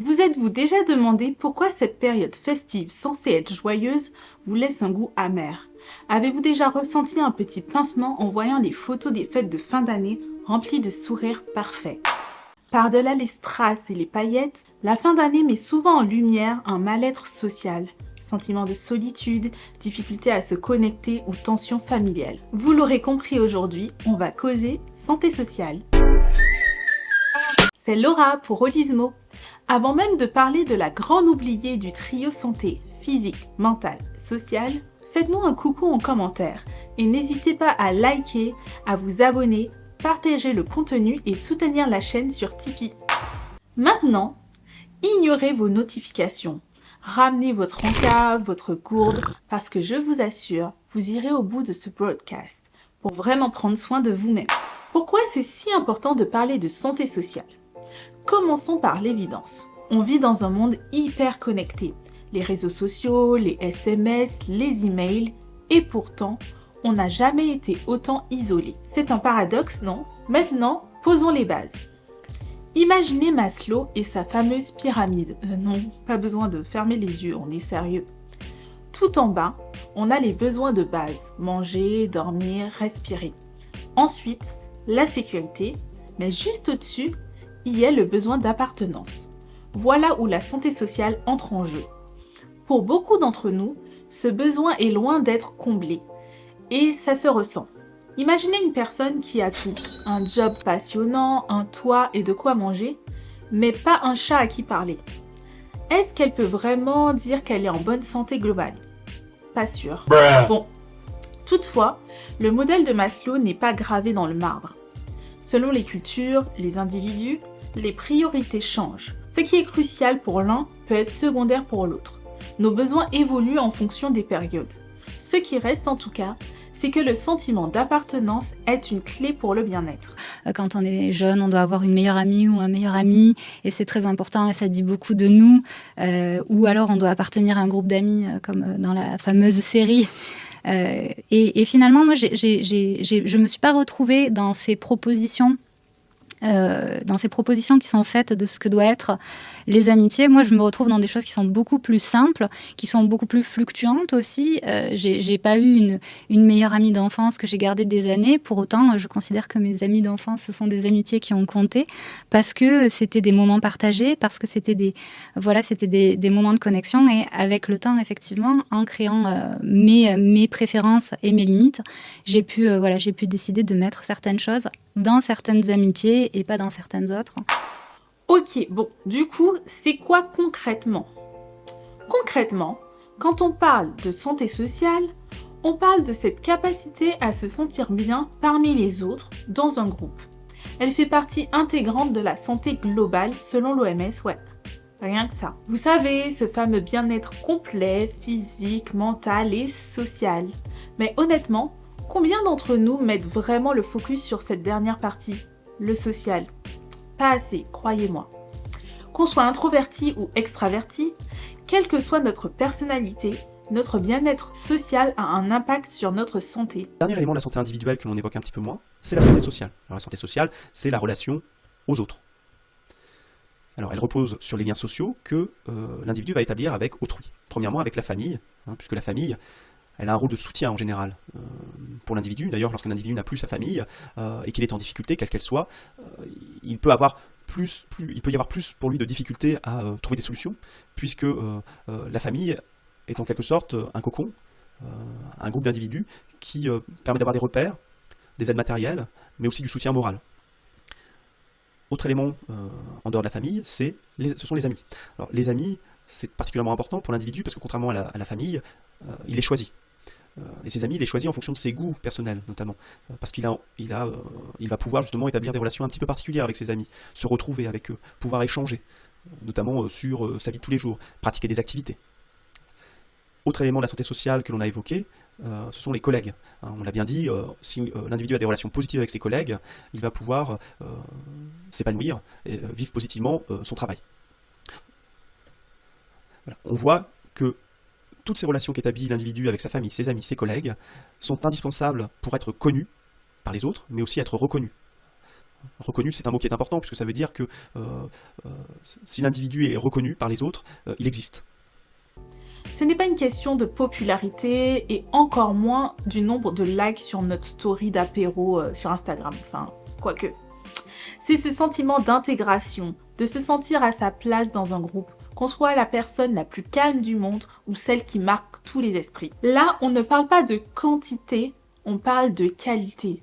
Vous êtes-vous déjà demandé pourquoi cette période festive censée être joyeuse vous laisse un goût amer? Avez-vous déjà ressenti un petit pincement en voyant les photos des fêtes de fin d'année remplies de sourires parfaits? Par-delà les strass et les paillettes, la fin d'année met souvent en lumière un mal-être social, sentiment de solitude, difficulté à se connecter ou tension familiale. Vous l'aurez compris aujourd'hui, on va causer santé sociale. C'est Laura pour Holismo. Avant même de parler de la grande oubliée du trio santé physique, mentale, sociale, faites-nous un coucou en commentaire et n'hésitez pas à liker, à vous abonner, partager le contenu et soutenir la chaîne sur Tipeee. Maintenant, ignorez vos notifications. Ramenez votre encart, votre gourde, parce que je vous assure, vous irez au bout de ce broadcast pour vraiment prendre soin de vous-même. Pourquoi c'est si important de parler de santé sociale? Commençons par l'évidence. On vit dans un monde hyper connecté. Les réseaux sociaux, les SMS, les emails, et pourtant, on n'a jamais été autant isolé. C'est un paradoxe, non? Maintenant, posons les bases. Imaginez Maslow et sa fameuse pyramide. Non, pas besoin de fermer les yeux, on est sérieux. Tout en bas, on a les besoins de base. Manger, dormir, respirer. Ensuite, la sécurité, mais juste au-dessus, il y a le besoin d'appartenance. Voilà où la santé sociale entre en jeu. Pour beaucoup d'entre nous, ce besoin est loin d'être comblé. Et ça se ressent. Imaginez une personne qui a tout. Un job passionnant, un toit et de quoi manger, mais pas un chat à qui parler. Est-ce qu'elle peut vraiment dire qu'elle est en bonne santé globale? Pas sûr. Bon. Toutefois, le modèle de Maslow n'est pas gravé dans le marbre. Selon les cultures, les individus, les priorités changent. Ce qui est crucial pour l'un peut être secondaire pour l'autre. Nos besoins évoluent en fonction des périodes. Ce qui reste en tout cas, c'est que le sentiment d'appartenance est une clé pour le bien-être. Quand on est jeune, on doit avoir une meilleure amie ou un meilleur ami, et c'est très important, et ça dit beaucoup de nous. Ou alors on doit appartenir à un groupe d'amis, comme dans la fameuse série. Et finalement, moi, je me suis pas retrouvée dans ces propositions qui sont faites de ce que doit être les amitiés. Moi, je me retrouve dans des choses qui sont beaucoup plus simples, qui sont beaucoup plus fluctuantes aussi. J'ai pas eu une meilleure amie d'enfance que j'ai gardée des années. Pour autant, je considère que mes amis d'enfance, ce sont des amitiés qui ont compté parce que c'était des moments partagés, parce que c'était des moments de connexion. Et avec le temps, effectivement, en créant mes préférences et mes limites, j'ai pu décider de mettre certaines choses dans certaines amitiés et pas dans certaines autres. Ok, bon, du coup, c'est quoi concrètement? Concrètement, quand on parle de santé sociale, on parle de cette capacité à se sentir bien parmi les autres dans un groupe. Elle fait partie intégrante de la santé globale selon l'OMS, ouais. Rien que ça. Vous savez, ce fameux bien-être complet, physique, mental et social. Mais honnêtement, combien d'entre nous mettent vraiment le focus sur cette dernière partie, le social? Pas assez, croyez-moi. Qu'on soit introverti ou extraverti, quelle que soit notre personnalité, notre bien-être social a un impact sur notre santé. Le dernier élément de la santé individuelle que l'on évoque un petit peu moins, c'est la santé sociale. Alors la santé sociale, c'est la relation aux autres. Alors elle repose sur les liens sociaux que l'individu va établir avec autrui. Premièrement avec la famille, puisque la famille, elle a un rôle de soutien en général pour l'individu. D'ailleurs, lorsqu'un individu n'a plus sa famille et qu'il est en difficulté, quelle qu'elle soit, il peut y avoir plus pour lui de difficultés à trouver des solutions, puisque la famille est en quelque sorte un cocon, un groupe d'individus qui permet d'avoir des repères, des aides matérielles, mais aussi du soutien moral. Autre élément en dehors de la famille, ce sont les amis. Alors, les amis, c'est particulièrement important pour l'individu parce que contrairement à la famille, il est choisi. Et ses amis, il est choisi en fonction de ses goûts personnels, notamment. Parce qu'il va pouvoir justement établir des relations un petit peu particulières avec ses amis, se retrouver avec eux, pouvoir échanger, notamment sur sa vie de tous les jours, pratiquer des activités. Autre élément de la santé sociale que l'on a évoqué, ce sont les collègues. On l'a bien dit, si l'individu a des relations positives avec ses collègues, il va pouvoir s'épanouir et vivre positivement son travail. Voilà. On voit que toutes ces relations qu'établit l'individu avec sa famille, ses amis, ses collègues, sont indispensables pour être connus par les autres, mais aussi être reconnus. reconnu, c'est un mot qui est important, puisque ça veut dire que si l'individu est reconnu par les autres, il existe. Ce n'est pas une question de popularité et encore moins du nombre de likes sur notre story d'apéro sur Instagram, enfin, quoique. C'est ce sentiment d'intégration, de se sentir à sa place dans un groupe, qu'on soit la personne la plus calme du monde ou celle qui marque tous les esprits. Là, on ne parle pas de quantité, on parle de qualité.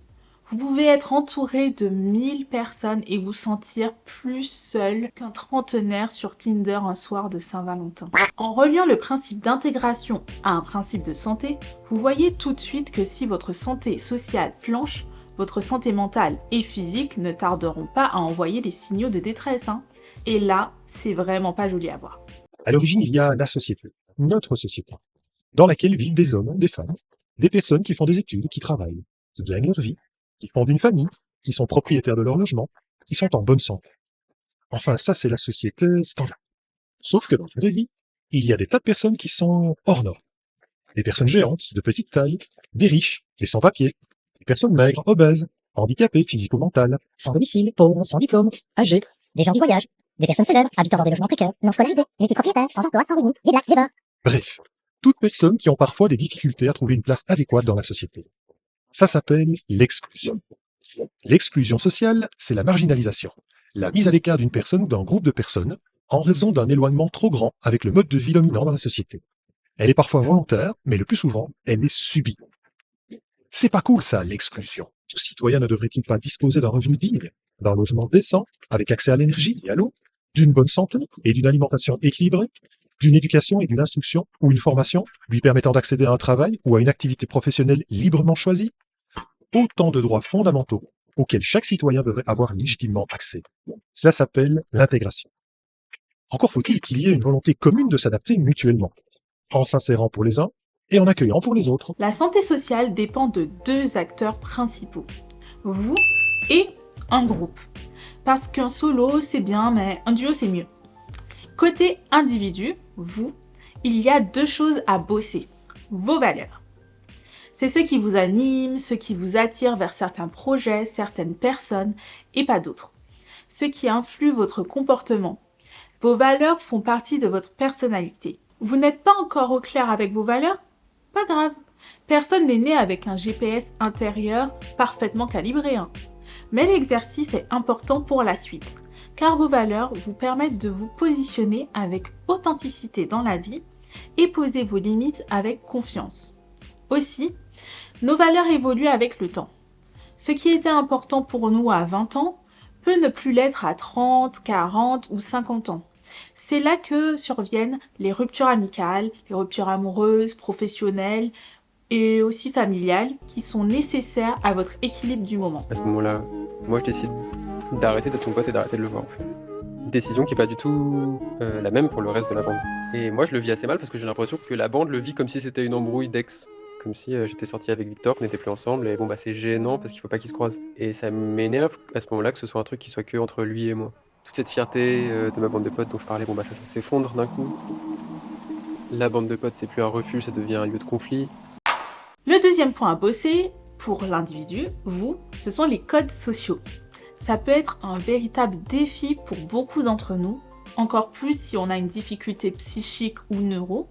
Vous pouvez être entouré de 1000 personnes et vous sentir plus seul qu'un trentenaire sur Tinder un soir de Saint-Valentin. En reliant le principe d'intégration à un principe de santé, vous voyez tout de suite que si votre santé sociale flanche, votre santé mentale et physique ne tarderont pas à envoyer des signaux de détresse. Et là, c'est vraiment pas joli à voir. À l'origine, il y a la société, notre société, dans laquelle vivent des hommes, des femmes, des personnes qui font des études, qui travaillent, qui gagnent leur vie, qui fondent une famille, qui sont propriétaires de leur logement, qui sont en bonne santé. Enfin, ça, c'est la société standard. Sauf que dans la vraie vie, il y a des tas de personnes qui sont hors normes. Des personnes géantes, de petite taille, des riches, des sans-papiers, des personnes maigres, obèses, handicapées physico-mentales, sans domicile, pauvres, sans diplôme, âgés, des gens du voyage, des personnes célèbres, habitant dans des logements précaires, non scolarisés, multipropriétaires, sans emploi, sans revenu, des blacks, des beurs. Bref, toutes personnes qui ont parfois des difficultés à trouver une place adéquate dans la société. Ça s'appelle l'exclusion. L'exclusion sociale, c'est la marginalisation, la mise à l'écart d'une personne ou d'un groupe de personnes en raison d'un éloignement trop grand avec le mode de vie dominant dans la société. Elle est parfois volontaire, mais le plus souvent, elle est subie. C'est pas cool ça, l'exclusion. Tout citoyen ne devrait-il pas disposer d'un revenu digne, d'un logement décent, avec accès à l'énergie et à l'eau, d'une bonne santé et d'une alimentation équilibrée, d'une éducation et d'une instruction ou une formation lui permettant d'accéder à un travail ou à une activité professionnelle librement choisie? Autant de droits fondamentaux auxquels chaque citoyen devrait avoir légitimement accès. Cela s'appelle l'intégration. Encore faut-il qu'il y ait une volonté commune de s'adapter mutuellement, en s'insérant pour les uns et en accueillant pour les autres. La santé sociale dépend de deux acteurs principaux, vous et un groupe. Parce qu'un solo, c'est bien, mais un duo, c'est mieux. Côté individu, vous, il y a deux choses à bosser. Vos valeurs. C'est ce qui vous anime, ce qui vous attire vers certains projets, certaines personnes, et pas d'autres. Ce qui influe votre comportement. Vos valeurs font partie de votre personnalité. Vous n'êtes pas encore au clair avec vos valeurs? Pas grave. Personne n'est né avec un GPS intérieur parfaitement calibré. Mais l'exercice est important pour la suite, car vos valeurs vous permettent de vous positionner avec authenticité dans la vie et poser vos limites avec confiance. Aussi, nos valeurs évoluent avec le temps. Ce qui était important pour nous à 20 ans peut ne plus l'être à 30, 40 ou 50 ans. C'est là que surviennent les ruptures amicales, les ruptures amoureuses, professionnelles et aussi familiales qui sont nécessaires à votre équilibre du moment. À ce moment-là, moi je décide d'arrêter d'être son pote et d'arrêter de le voir en fait. Une décision qui n'est pas du tout la même pour le reste de la bande. Et moi je le vis assez mal parce que j'ai l'impression que la bande le vit comme si c'était une embrouille d'ex. Comme si j'étais sorti avec Victor, qu'on n'était plus ensemble, et bon bah c'est gênant parce qu'il faut pas qu'ils se croisent. Et ça m'énerve à ce moment-là que ce soit un truc qui soit que entre lui et moi. Toute cette fierté de ma bande de potes dont je parlais, bon bah ça s'effondre d'un coup. La bande de potes c'est plus un refuge, ça devient un lieu de conflit. Le deuxième point à bosser, pour l'individu, vous, ce sont les codes sociaux. Ça peut être un véritable défi pour beaucoup d'entre nous, encore plus si on a une difficulté psychique ou neuro,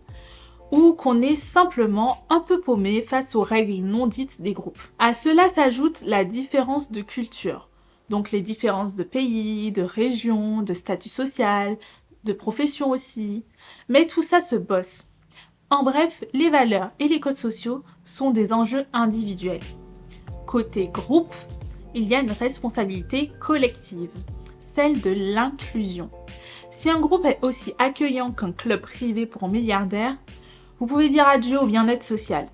ou qu'on est simplement un peu paumé face aux règles non dites des groupes. À cela s'ajoute la différence de culture, donc les différences de pays, de région, de statut social, de profession aussi, mais tout ça se bosse. En bref, les valeurs et les codes sociaux sont des enjeux individuels. Côté groupe, il y a une responsabilité collective, celle de l'inclusion. Si un groupe est aussi accueillant qu'un club privé pour milliardaires, vous pouvez dire adieu au bien-être social.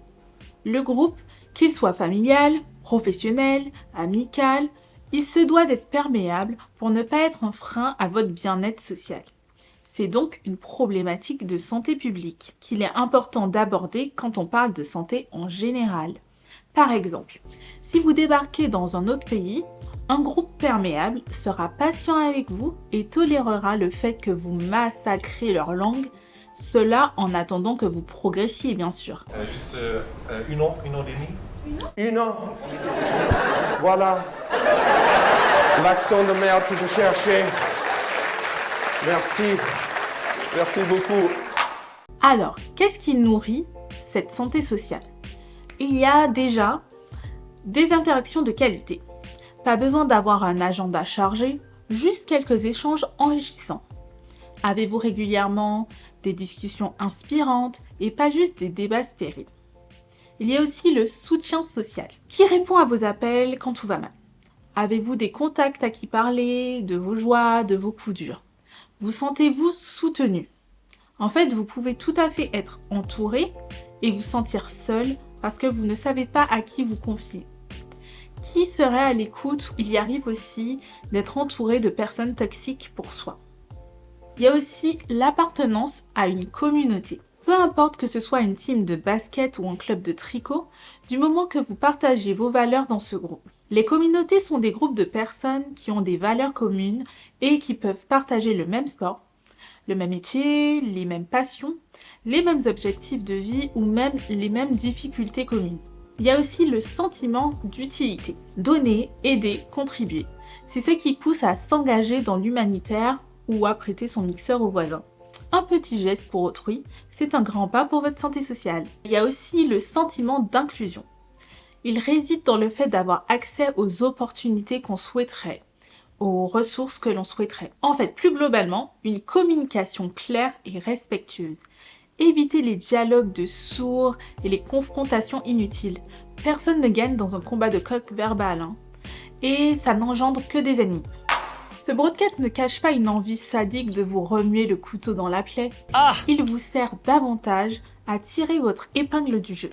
Le groupe, qu'il soit familial, professionnel, amical, il se doit d'être perméable pour ne pas être un frein à votre bien-être social. C'est donc une problématique de santé publique qu'il est important d'aborder quand on parle de santé en général. Par exemple, si vous débarquez dans un autre pays, un groupe perméable sera patient avec vous et tolérera le fait que vous massacrez leur langue, cela en attendant que vous progressiez bien sûr. Juste une heure et demie. Une heure. Voilà. L'accent de merde que je cherchais. Merci. Merci beaucoup. Alors, qu'est-ce qui nourrit cette santé sociale? Il y a déjà des interactions de qualité. Pas besoin d'avoir un agenda chargé, juste quelques échanges enrichissants. Avez-vous régulièrement des discussions inspirantes et pas juste des débats stériles? Il y a aussi le soutien social. Qui répond à vos appels quand tout va mal? Avez-vous des contacts à qui parler de vos joies, de vos coups durs? Vous sentez-vous soutenu? En fait, vous pouvez tout à fait être entouré et vous sentir seul parce que vous ne savez pas à qui vous confier. Qui serait à l'écoute? Il y arrive aussi d'être entouré de personnes toxiques pour soi. Il y a aussi l'appartenance à une communauté. Peu importe que ce soit une team de basket ou un club de tricot, du moment que vous partagez vos valeurs dans ce groupe. Les communautés sont des groupes de personnes qui ont des valeurs communes et qui peuvent partager le même sport, le même métier, les mêmes passions, les mêmes objectifs de vie ou même les mêmes difficultés communes. Il y a aussi le sentiment d'utilité. Donner, aider, contribuer. C'est ce qui pousse à s'engager dans l'humanitaire ou à prêter son mixeur au voisin. Un petit geste pour autrui, c'est un grand pas pour votre santé sociale. Il y a aussi le sentiment d'inclusion. Il réside dans le fait d'avoir accès aux opportunités qu'on souhaiterait, aux ressources que l'on souhaiterait. En fait, plus globalement, une communication claire et respectueuse. Évitez les dialogues de sourds et les confrontations inutiles. Personne ne gagne dans un combat de coq verbal, hein. Et ça n'engendre que des ennemis. Ce broadcast ne cache pas une envie sadique de vous remuer le couteau dans la plaie. Il vous sert davantage à tirer votre épingle du jeu.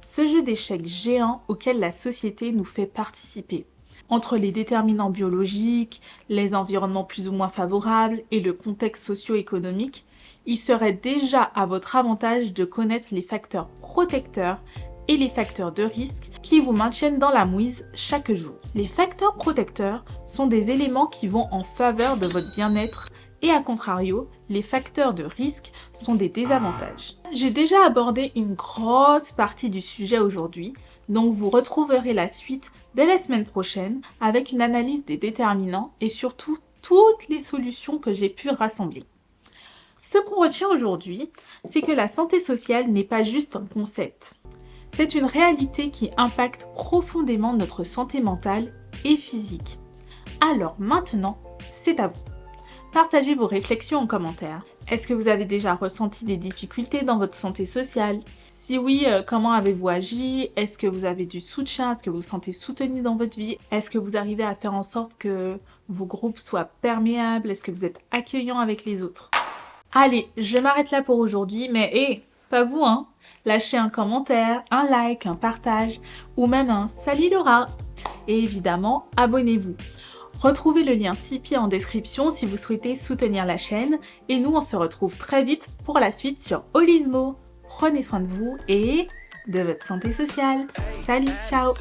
Ce jeu d'échecs géant auquel la société nous fait participer. Entre les déterminants biologiques, les environnements plus ou moins favorables et le contexte socio-économique, il serait déjà à votre avantage de connaître les facteurs protecteurs et les facteurs de risque qui vous maintiennent dans la mouise chaque jour. Les facteurs protecteurs sont des éléments qui vont en faveur de votre bien-être et à contrario, les facteurs de risque sont des désavantages. J'ai déjà abordé une grosse partie du sujet aujourd'hui, donc vous retrouverez la suite dès la semaine prochaine avec une analyse des déterminants et surtout toutes les solutions que j'ai pu rassembler. Ce qu'on retient aujourd'hui, c'est que la santé sociale n'est pas juste un concept. C'est une réalité qui impacte profondément notre santé mentale et physique. Alors maintenant, c'est à vous. Partagez vos réflexions en commentaire. Est-ce que vous avez déjà ressenti des difficultés dans votre santé sociale? Si oui, comment avez-vous agi? Est-ce que vous avez du soutien? Est-ce que vous vous sentez soutenu dans votre vie? Est-ce que vous arrivez à faire en sorte que vos groupes soient perméables? Est-ce que vous êtes accueillant avec les autres? Allez, je m'arrête là pour aujourd'hui, mais pas vous, hein? Lâchez un commentaire, un like, un partage ou même un salut Laura. Et évidemment, abonnez-vous. Retrouvez le lien Tipeee en description si vous souhaitez soutenir la chaîne. Et nous, on se retrouve très vite pour la suite sur Holismo. Prenez soin de vous et de votre santé sociale. Salut, ciao!